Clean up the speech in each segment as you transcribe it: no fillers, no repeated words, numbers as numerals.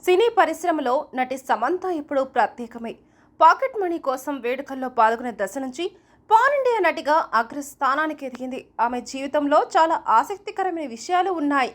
సినీ పరిశ్రమలో నటి సమంత ఇప్పుడు ప్రత్యేకమే. పాకెట్ మనీ కోసం వేడుకల్లో పాల్గొనే దశ నుంచి పాన్ ఇండియా నటిగా అగ్రస్థానానికి ఎదిగింది. ఆమె జీవితంలో చాలా ఆసక్తికరమైన విషయాలు ఉన్నాయి.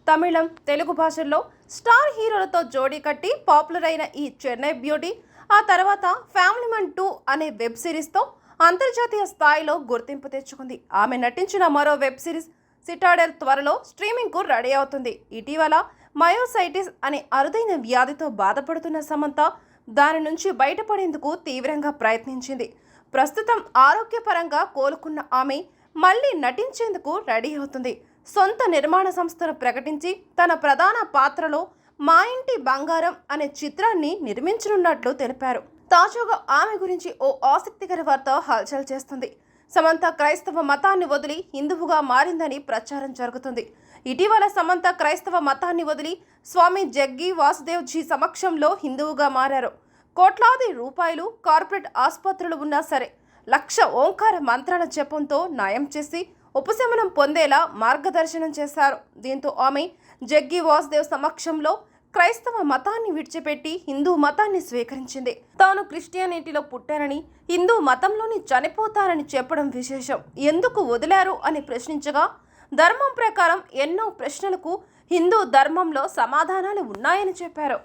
తమిళం, తెలుగు భాషల్లో స్టార్ హీరోలతో జోడీ కట్టి పాపులర్ అయిన ఈ చెన్నై బ్యూటీ ఆ తర్వాత ఫ్యామిలీ మన్ 2 అనే వెబ్ సిరీస్తో అంతర్జాతీయ స్థాయిలో గుర్తింపు తెచ్చుకుంది. ఆమె నటించిన మరో వెబ్ సిరీస్ సిటాడెల్ త్వరలో స్ట్రీమింగ్కు రెడీ అవుతుంది. ఇటీవల మయోసైటిస్ అనే అరుదైన వ్యాధితో బాధపడుతున్న సమంత దాని నుంచి బయటపడేందుకు తీవ్రంగా ప్రయత్నించింది. ప్రస్తుతం ఆరోగ్యపరంగా కోలుకున్న ఆమె మళ్ళీ నటించేందుకు రెడీ అవుతుంది. సొంత నిర్మాణ సంస్థను ప్రకటించి తన ప్రధాన పాత్రలో మా ఇంటి బంగారం అనే చిత్రాన్ని నిర్మించనున్నట్లు తెలిపారు. తాజాగా ఆమె గురించి ఓ ఆసక్తికర వార్త హల్చల్ చేస్తుంది. సమంత క్రైస్తవ మతాన్ని వదిలి హిందువుగా మారిందని ప్రచారం జరుగుతుంది. ఇటీవల సమంత క్రైస్తవ మతాన్ని వదిలి స్వామి జగ్గి వాసుదేవ్ జీ సమక్షంలో హిందువుగా మారారు. కోట్లాది రూపాయలు కార్పొరేట్ ఆసుపత్రులు ఉన్నా సరే 1,00,000 ఓంకార మంత్రాల జపంతో నయం చేసి ఉపశమనం పొందేలా మార్గదర్శనం చేశారు. దీంతో ఆమె జగ్గి వాసుదేవ్ సమక్షంలో క్రైస్తవ మతాన్ని విడిచిపెట్టి హిందూ మతాన్ని స్వీకరించింది. తాను క్రిస్టియానిటీలో పుట్టానని, హిందూ మతంలోని చనిపోతానని చెప్పడం విశేషం. ఎందుకు వదిలారు అని ప్రశ్నించగా ధర్మం ప్రకారం ఎన్నో ప్రశ్నలకు హిందూ ధర్మంలో సమాధానాలు ఉన్నాయని చెప్పారు.